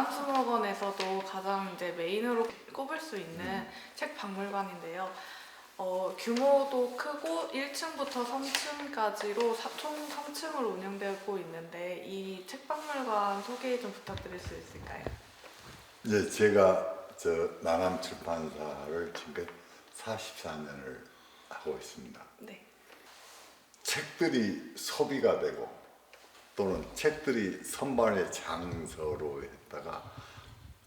대한수목원에서도 가장 이제 메인으로 꼽을 수 있는 책 박물관인데요. 규모도 크고 1층부터 3층까지로 총 3층으로 운영되고 있는데 이 책박물관 소개 좀 부탁드릴 수 있을까요? 네, 제가 나남출판사를 지금 44년을 하고 있습니다. 네. 책들이 소비가 되고 또는 책들이 선반의 장소로 했다가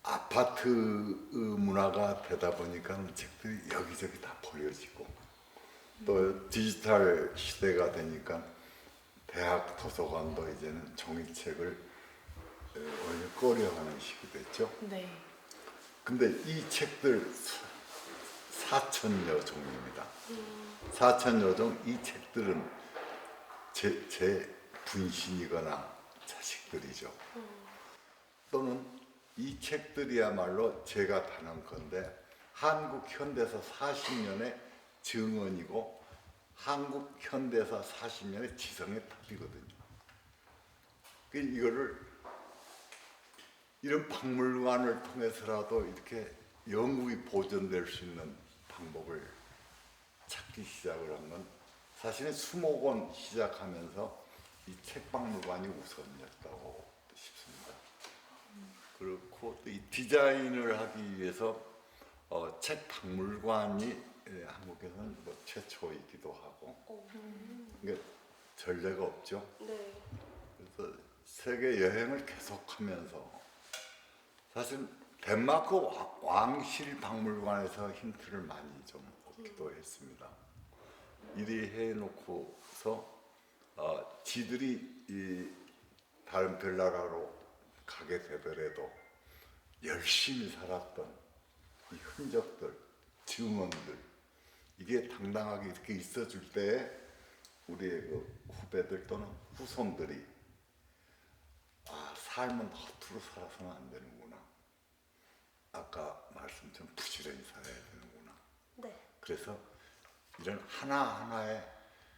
아파트 문화가 되다 보니까 책들이 여기저기 다 버려지고 또 디지털 시대가 되니까 대학 도서관도 이제는 종이책을 오히려 꺼려하는 시기 됐죠. 네. 근데 이 책들 4천여 종입니다. 4천여 종, 이 책들은 제 분신이거나 자식들이죠. 또는 이 책들이야말로 제가 다는 건데 한국 현대사 40년의 증언이고 한국 현대사 40년의 지성의 탑이거든요. 이거를 이런 박물관을 통해서라도 이렇게 영구히 보존될 수 있는 방법을 찾기 시작을 한 건 사실은 수목원 시작하면서 이 책박물관이 우선이었다고 싶습니다. 그렇고 또 이 디자인을 하기 위해서 책박물관이 한국에서는 뭐 최초이기도 하고 그러니까 전례가 없죠. 네. 그래서 세계 여행을 계속하면서 사실 덴마크 왕실 박물관에서 힌트를 많이 좀 얻기도 했습니다. 이리 해놓고서 지들이 이 다른 별나라로 가게 되더라도 열심히 살았던 이 흔적들, 증언들 이게 당당하게 이렇게 있어줄 때에 우리의 그 후배들 또는 후손들이 삶은 허투루 살아서는 안 되는구나. 아까 말씀처럼 부지런히 살아야 되는구나. 네. 그래서 이런 하나하나의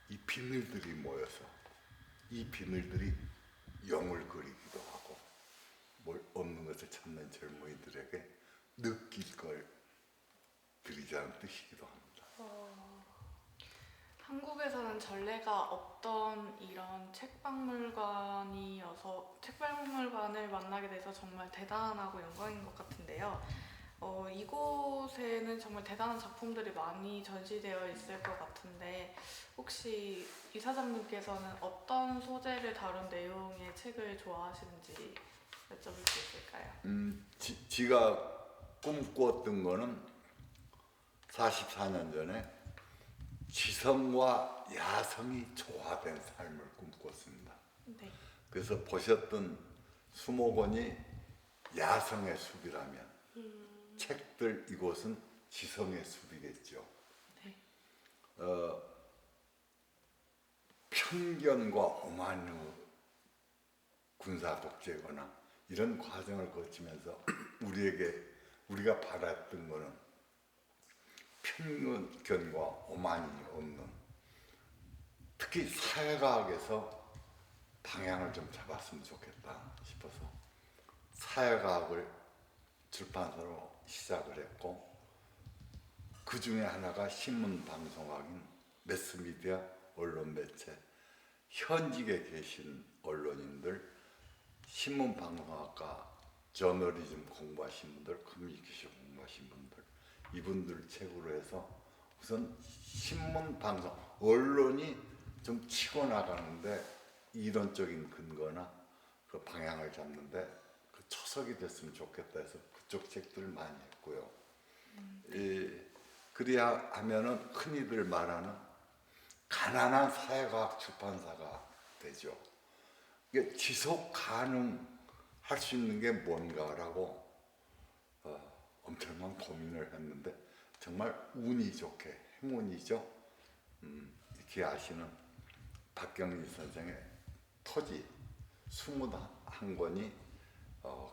이 비늘들이 모여서 이 비늘들이 영을 그리기도 하고 뭘 없는 것을 찾는 젊은이들에게 느낄 걸 드리자는 뜻이기도 합니다. 한국에서는 전례가 없던 이런 책박물관을 만나게 돼서 정말 대단하고 영광인 것 같은데요. 이곳에는 정말 대단한 작품들이 많이 전시되어 있을 것 같은데 혹시 이사장님께서는 어떤 소재를 다룬 내용의 책을 좋아하시는지 여쭤볼 수 있을까요? 지가 꿈꾸었던 거는 44년 전에 지성과 야성이 조화된 삶을 꿈꿨습니다. 네. 그래서 보셨던 수목원이 야성의 숲이라면 책들 이곳은 지성의 숲이겠죠. 네. 편견과 오만의 군사 독재거나 이런 과정을 거치면서 우리가 바랐던 거는 편견과 오만이 없는 특히 사회과학에서 방향을 좀 잡았으면 좋겠다 싶어서 사회과학을 출판사로 시작을 했고 그 중에 하나가 신문방송학인 매스미디어 언론 매체 현직에 계신 언론인들 신문방송학과 저널리즘 공부하신 분들 커뮤니케이션 공부하신 분들 이분들 책으로 해서 우선 신문방송 언론이 좀 치고 나가는데 이론적인 근거나 그 방향을 잡는데 그 초석이 됐으면 좋겠다 해서 그쪽 책들을 많이 했고요. 그래야 하면은 흔히들 말하는 가난한 사회과학 출판사가 되죠. 이게 지속 가능할 수 있는 게 뭔가라고 엄청난 고민을 했는데 정말 운이 좋게 행운이죠. 이렇게 아시는 박경리 선생의 토지 21권이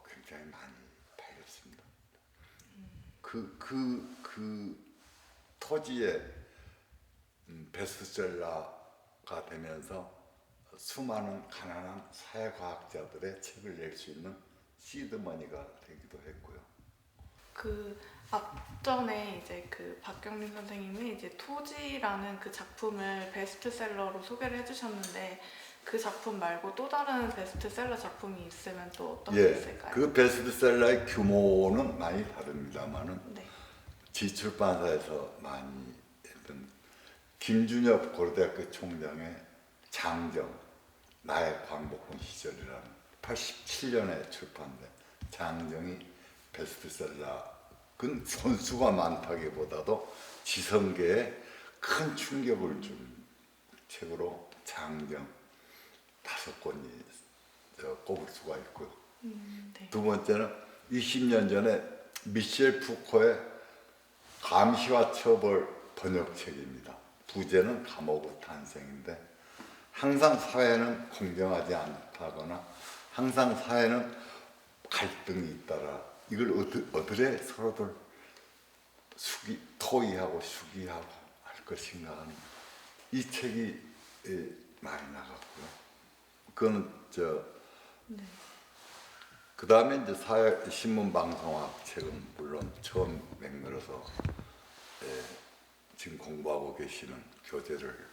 굉장히 많이 팔렸습니다. 그 토지의 베스트셀러가 되면서 수많은 가난한 사회과학자들의 책을 낼 수 있는 시드머니가 되기도 했고요. 그 앞전에 이제 그 박경림 선생님이 이제 토지라는 그 작품을 베스트셀러로 소개를 해주셨는데 그 작품 말고 또 다른 베스트셀러 작품이 있으면 또 어떤 게 있을까요? 그 베스트셀러의 규모는 많이 다릅니다만은 네. 지출판사에서 많이 했던 김준엽 고려대학교 총장의 장정 나의 광복군 시절이라는 87년에 출판된 장정이 베스트셀러. 그 선수가 많다기보다도 지성계에 큰 충격을 준 책으로 장정 5권이 꼽을 수가 있고요. 네. 두 번째는 20년 전에 미셸 푸코의 감시와 처벌 번역책입니다. 부제는 감옥의 탄생인데 항상 사회는 공정하지 않다거나 항상 사회는 갈등이 있다라 이걸 어들에 서로들 토의하고 숙의하고 할 것인가 하는 이 책이 많이 나갔고요. 그거는 네. 그 다음에 이제 사회 신문 방송학 책은 물론 처음 맥밀어서 지금 공부하고 계시는 교재를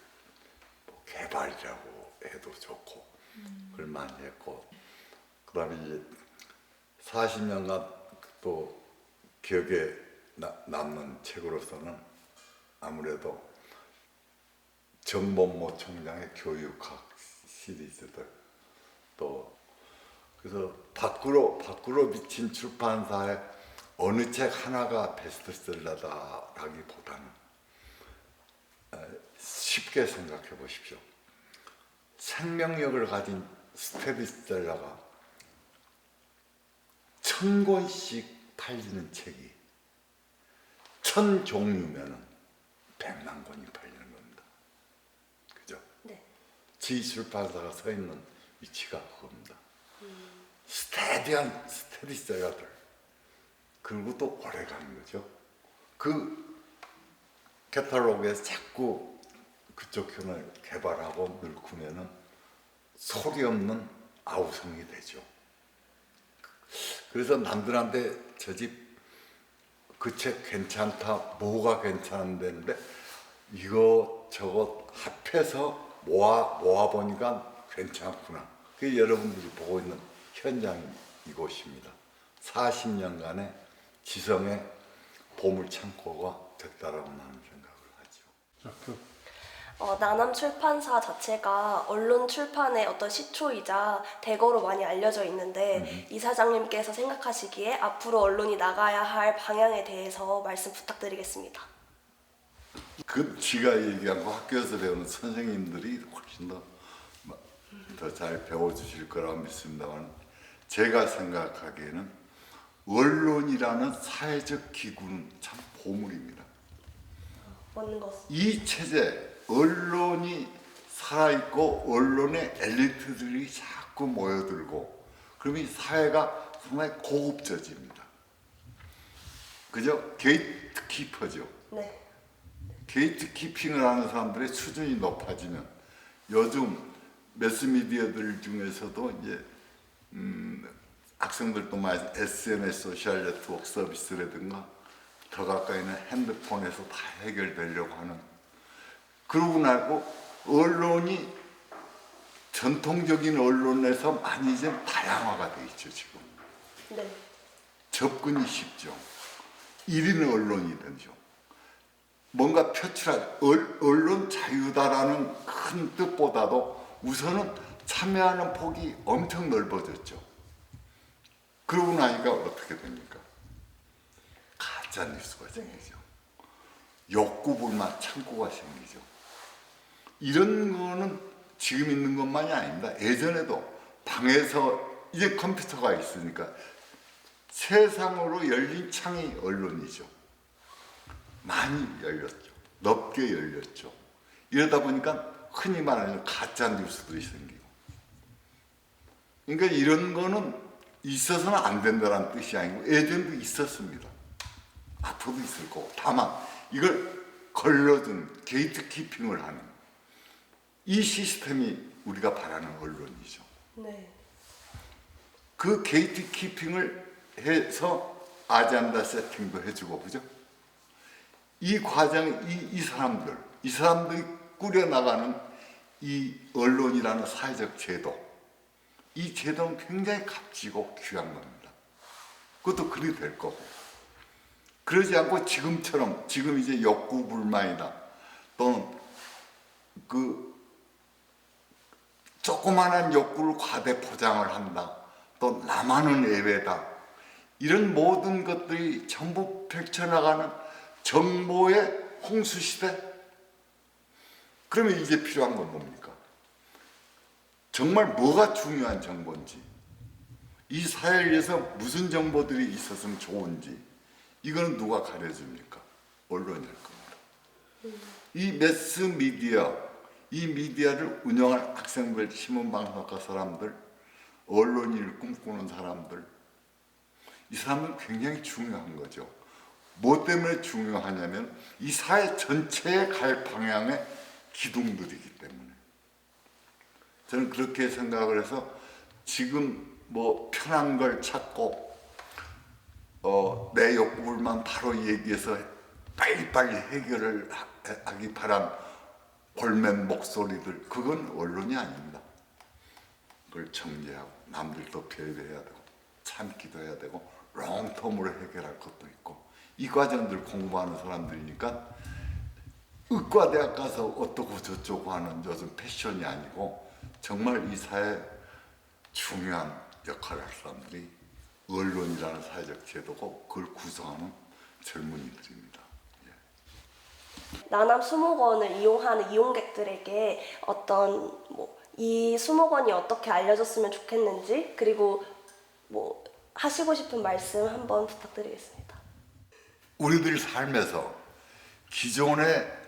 뭐 개발이라고 해도 좋고 그걸 많이 했고 그 다음에 이제 40년간 또 기억에 남는 책으로서는 아무래도 정범모 총장의 교육학 시리즈들 또 그래서 밖으로 비친 출판사의 어느 책 하나가 베스트셀러다라기보다는 쉽게 생각해 보십시오. 생명력을 가진 스테디셀러가 1000권씩 팔리는 책이 1000종류면은 100만 권이 팔리는 겁니다. 그죠? 네. 지출판사가 서 있는 위치가 그겁니다. 스테디한 스테디셀러들 그리고 또 오래 가는 거죠. 그 캐탈로그에서 자꾸 그쪽 편을 개발하고 늘구면은 소리 없는 아우성이 되죠. 그래서 남들한테 저 집 그 책 괜찮다, 뭐가 괜찮은데 이거 저거 합해서 모아 보니까 괜찮구나. 그게 여러분들이 보고 있는 현장이 이곳입니다. 40년간의 지성의 보물 창고가 됐다라고 나는 생각을 하죠. 나남 출판사 자체가 언론 출판의 어떤 시초이자 대거로 많이 알려져 있는데 이사장님께서 생각하시기에 앞으로 언론이 나가야 할 방향에 대해서 말씀 부탁드리겠습니다. 그 지가 얘기한 거 학교에서 배우는 선생님들이 훨씬 더 잘 배워주실 거라고 믿습니다만 제가 생각하기에는 언론이라는 사회적 기구는 참 보물입니다. 맞는 것. 이 체제 언론이 살아있고 언론의 엘리트들이 자꾸 모여들고 그러면 이 사회가 상당히 고급져집니다. 그죠? 게이트키퍼죠. 네. 게이트키핑을 하는 사람들의 수준이 높아지면 요즘 매스미디어들 중에서도 이제 학생들도 많이 SNS 소셜 네트워크 서비스라든가 더 가까이는 핸드폰에서 다 해결되려고 하는 그러고 나고 언론이 전통적인 언론에서 많이 좀 다양화가 돼 있죠 지금. 네. 접근이 쉽죠. 1인 언론이든죠. 뭔가 표출할 언론 자유다라는 큰 뜻보다도 우선은 참여하는 폭이 엄청 넓어졌죠. 그러고 나니까 어떻게 됩니까? 가짜 뉴스가 생기죠. 욕구불만 창고가 생기죠. 이런 거는 지금 있는 것만이 아닙니다. 예전에도 방에서 이제 컴퓨터가 있으니까 세상으로 열린 창이 언론이죠. 많이 열렸죠. 넓게 열렸죠. 이러다 보니까 흔히 말하는 가짜 뉴스들이 생기고. 그러니까 이런 거는 있어서는 안 된다는 뜻이 아니고 예전도 있었습니다. 앞으로도 있을 거고. 다만 이걸 걸러준 게이트키핑을 하는 이 시스템이 우리가 바라는 언론이죠. 네. 그 게이트 키핑을 해서 아젠다 세팅도 해주고, 그죠? 이 과정, 이 사람들이 꾸려나가는 이 언론이라는 사회적 제도, 이 제도는 굉장히 값지고 귀한 겁니다. 그것도 그리 될 거고. 그러지 않고 지금처럼, 지금 이제 욕구불만이다, 또는 그 조그마한 욕구를 과대 포장을 한다, 또 나만은 예외다, 이런 모든 것들이 전부 펼쳐나가는 정보의 홍수시대? 그러면 이제 필요한 건 뭡니까? 정말 뭐가 중요한 정보인지, 이 사회를 위해서 무슨 정보들이 있었으면 좋은지, 이거는 누가 가려줍니까? 언론일 겁니다. 이 매스미디어, 이 미디어를 운영할 학생들, 신문방송학과 사람들, 언론인을 꿈꾸는 사람들, 이 사람은 굉장히 중요한 거죠. 뭐 때문에 중요하냐면 이 사회 전체에 갈 방향의 기둥들이기 때문에. 저는 그렇게 생각을 해서 지금 뭐 편한 걸 찾고 내 욕구만 바로 얘기해서 빨리빨리 해결을 하기 바란 골맨 목소리들, 그건 언론이 아닙니다. 그걸 정리하고 남들도 배려해야 되고 참기도 해야 되고 롱텀으로 해결할 것도 있고, 이 과정들 공부하는 사람들이니까 의과대학 가서 어떻고 저쩌고 하는 요즘 패션이 아니고 정말 이 사회에 중요한 역할을 할 사람들이 언론이라는 사회적 제도고 그걸 구성하는 젊은이들입니다. 나남 수목원을 이용하는 이용객들에게 어떤 이 수목원이 어떻게 알려졌으면 좋겠는지, 그리고 하시고 싶은 말씀 한번 부탁드리겠습니다. 우리들 삶에서 기존에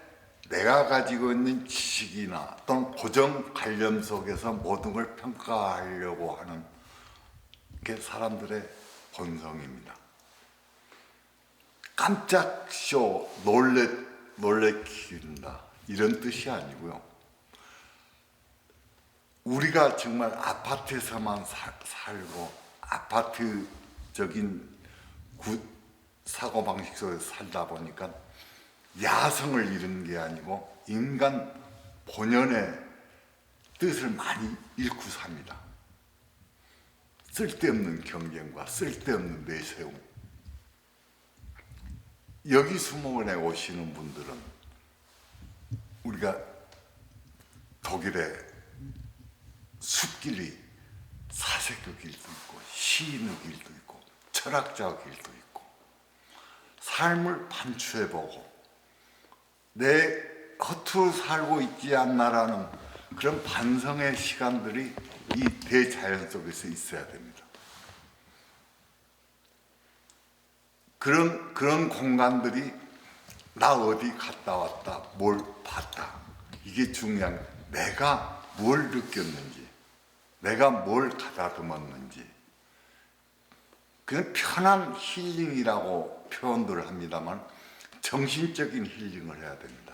내가 가지고 있는 지식이나 또는 고정 관념 속에서 모든 걸 평가하려고 하는 게 사람들의 본성입니다. 깜짝 쇼, 놀래킨다, 이런 뜻이 아니고요. 우리가 정말 아파트에서만 살고 아파트적인 사고방식 속에서 살다 보니까 야성을 잃은 게 아니고 인간 본연의 뜻을 많이 잃고 삽니다. 쓸데없는 경쟁과 쓸데없는 내세움. 여기 수목원에 오시는 분들은 우리가 독일의 숲길이 사색의 길도 있고 시인의 길도 있고 철학자의 길도 있고 삶을 반추해보고 내 허투루 살고 있지 않나라는 그런 반성의 시간들이 이 대자연 속에서 있어야 됩니다. 그런 공간들이 나 어디 갔다 왔다, 뭘 봤다, 이게 중요한 거예요. 내가 뭘 느꼈는지, 내가 뭘 가다듬었는지. 그냥 편한 힐링이라고 표현들을 합니다만 정신적인 힐링을 해야 됩니다.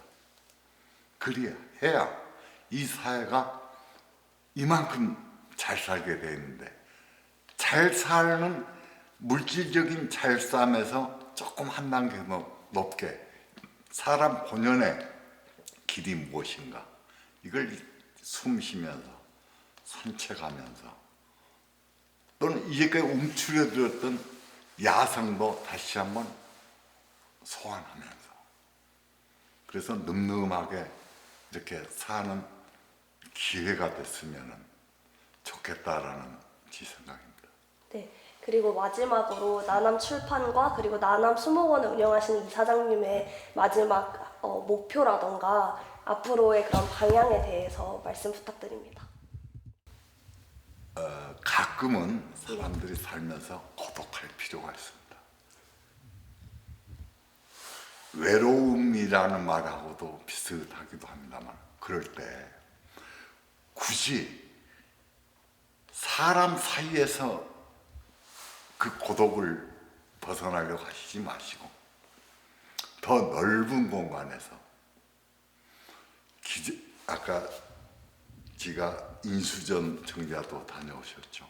그래야 해야 이 사회가 이만큼 잘 살게 되는데, 잘 사는 물질적인 잘 삶에서 조금 한 단계 높게 사람 본연의 길이 무엇인가, 이걸 숨 쉬면서 산책하면서 또는 이제까지 움츠려들었던 야성도 다시 한번 소환하면서, 그래서 늠름하게 이렇게 사는 기회가 됐으면 좋겠다라는 제 생각입니다. 네. 그리고 마지막으로 나남 출판과 그리고 나남 수목원을 운영하시는 이사장님의 마지막 목표라던가 앞으로의 그런 방향에 대해서 말씀 부탁드립니다. 가끔은 사람들이 살면서 고독할 필요가 있습니다. 외로움이라는 말하고도 비슷하기도 합니다만, 그럴 때 굳이 사람 사이에서 그 고독을 벗어나려고 하시지 마시고 더 넓은 공간에서, 아까 제가 인수전 정자도 다녀오셨죠.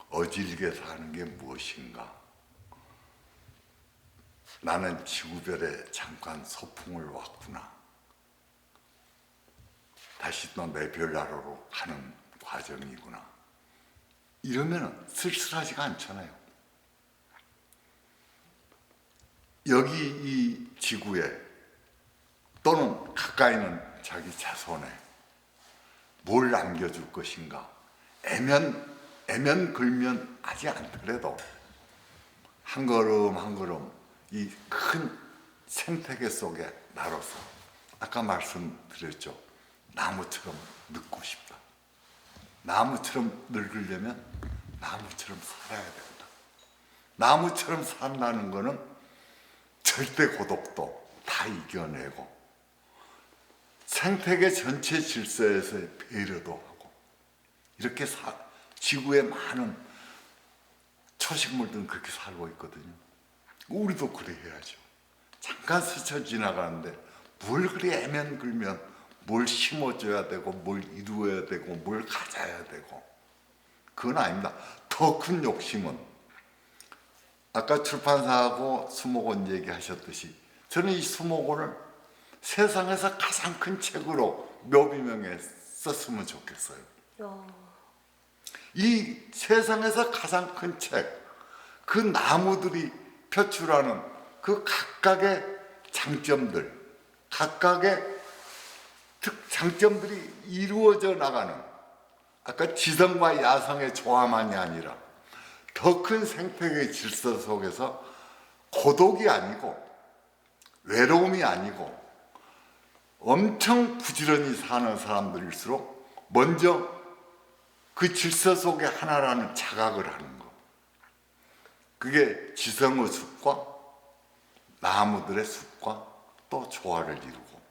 어질게 사는 게 무엇인가? 나는 지구별에 잠깐 소풍을 왔구나. 다시 또 내 별나라로 가는 과정이구나. 이러면 쓸쓸하지가 않잖아요. 여기 이 지구에 또는 가까이 있는 자기 자손에 뭘 남겨줄 것인가? 애면 글면 하지 않더라도 한 걸음 한 걸음 이 큰 생태계 속에 나로서 아까 말씀드렸죠. 나무처럼 늙고 싶다. 나무처럼 늙으려면 나무처럼 살아야 된다. 나무처럼 산다는 거는 절대 고독도 다 이겨내고 생태계 전체 질서에서의 배려도 하고 이렇게 지구의 많은 초식물들은 그렇게 살고 있거든요. 우리도 그래 해야죠. 잠깐 스쳐 지나가는데 뭘 그리 애면 글면 뭘 심어줘야 되고 뭘 이루어야 되고 뭘 가져야 되고 그건 아닙니다. 더 큰 욕심은 아까 출판사하고 수목원 얘기하셨듯이 저는 이 수목원을 세상에서 가장 큰 책으로 묘비명에 썼으면 좋겠어요. 이 세상에서 가장 큰 책, 그 나무들이 표출하는 그 각각의 장점들, 각각의 장점들이 이루어져 나가는 아까 지성과 야성의 조화만이 아니라 더 큰 생태계 질서 속에서 고독이 아니고 외로움이 아니고 엄청 부지런히 사는 사람들일수록 먼저 그 질서 속의 하나라는 자각을 하는 것. 그게 지성의 숲과 나무들의 숲과 또 조화를 이루고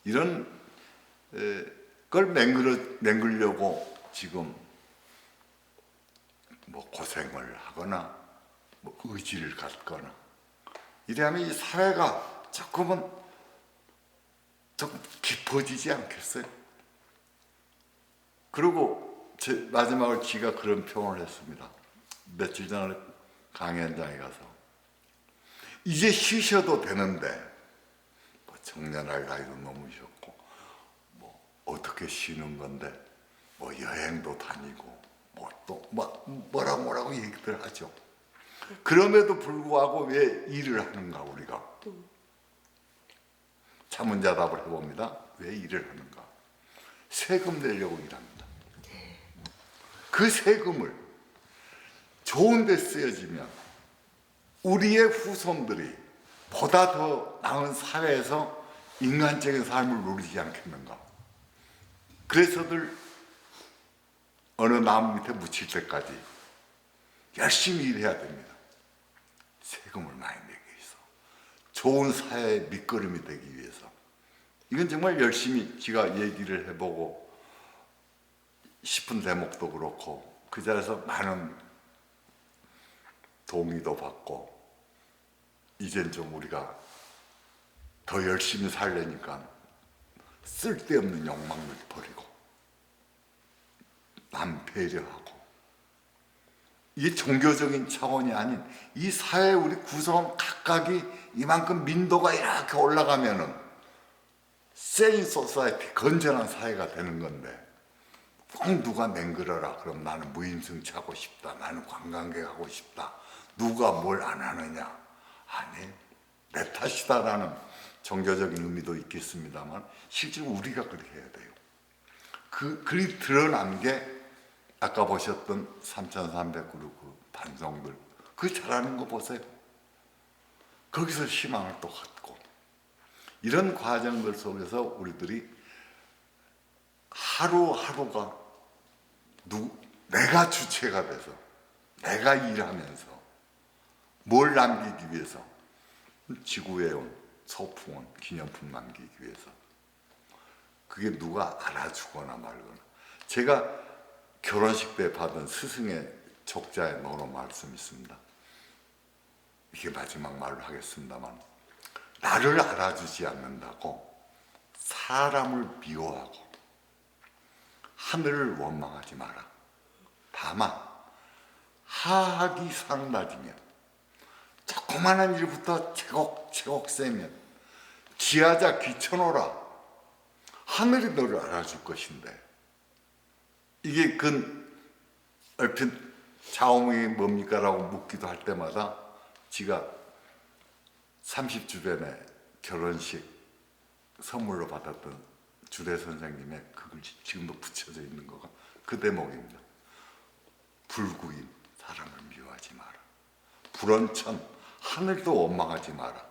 이런 걸 맹글려고 지금 뭐 고생을 하거나 뭐 의지를 갖거나 이래야면 이 사회가 조금 깊어지지 않겠어요? 그리고 마지막으로 지가 그런 표현을 했습니다. 며칠 전에 강의 현장에 가서 이제 쉬셔도 되는데 뭐 정년할 나이도 넘으셨고 뭐 어떻게 쉬는 건데 뭐 여행도 다니고 뭐 또 뭐라고 얘기들 하죠. 그럼에도 불구하고 왜 일을 하는가 우리가? 자문자답을 해봅니다. 왜 일을 하는가? 세금 내려고 일합니다. 그 세금을 좋은 데 쓰여지면 우리의 후손들이 보다 더 나은 사회에서 인간적인 삶을 누리지 않겠는가? 그래서들 어느 나무 밑에 묻힐 때까지 열심히 일해야 됩니다. 세금을 많이 내기 위해서. 좋은 사회의 밑거름이 되기 위해서. 이건 정말 열심히 제가 얘기를 해보고 싶은 대목도 그렇고 그 자리에서 많은 동의도 받고 이젠 좀 우리가 더 열심히 살려니까 쓸데없는 욕망을 버리고 남 배려하고 이게 종교적인 차원이 아닌 이 사회 우리 구성 각각이 이만큼 민도가 이렇게 올라가면은 세인 소사이티 건전한 사회가 되는 건데 꼭 누가 맹글어라 그럼 나는 무임승차하고 싶다 나는 관광객 하고 싶다 누가 뭘 안 하느냐 아니 내 탓이다라는 종교적인 의미도 있겠습니다만 실제로 우리가 그렇게 해야 돼요. 그리 드러난 게 아까 보셨던 3,300그룹 그 반성들 그 잘하는 거 보세요. 거기서 희망을 또 갖고 이런 과정들 속에서 우리들이 하루하루가 내가 주체가 돼서 내가 일하면서 뭘 남기기 위해서 지구에 온 소풍은 기념품 남기기 위해서 그게 누가 알아주거나 말거나 제가 결혼식 때 받은 스승의 족자에 넣어놓은 말씀이 있습니다. 이게 마지막 말로 하겠습니다만 나를 알아주지 않는다고 사람을 미워하고 하늘을 원망하지 마라. 다만 하악이 상낮이며 조그마한 일부터 채곡채곡 세면 기하자 귀천오라 하늘이 너를 알아줄 것인데 이게 얼핏 자음이 뭡니까? 라고 묻기도 할 때마다 지가 30주년에 결혼식 선물로 받았던 주례 선생님의 그 글씨 지금도 붙여져 있는 거가 그 대목입니다. 불구인 사람을 미워하지 마라. 불언천 하늘도 원망하지 마라.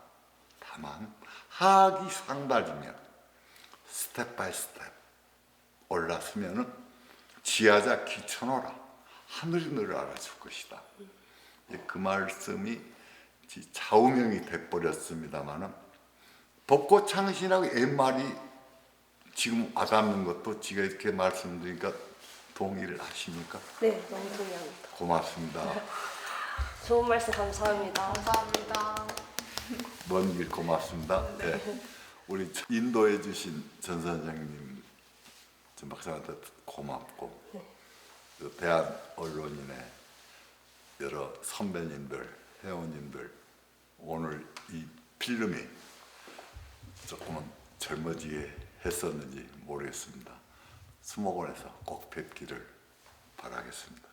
다만 하악이 상달이며 스텝 바이 스텝 올라서면은 지하자 귀천오라 하늘이 너를 알아줄 것이다. 그 말씀이 좌우명이 돼버렸습니다만은 벚꽃창신하고 옛말이 지금 와닿는 것도 지가 이렇게 말씀드리니까 동의를 하십니까? 네, 너무 동의합니다. 고맙습니다. 좋은 말씀 감사합니다. 감사합니다. 먼 길 고맙습니다. 네. 우리 인도해 주신 전 선생님, 전 박사한테 고맙고 그 대한 언론인의 여러 선배님들, 회원님들 오늘 이 필름이 조금은 젊어지게 했었는지 모르겠습니다. 수목원에서 꼭 뵙기를 바라겠습니다.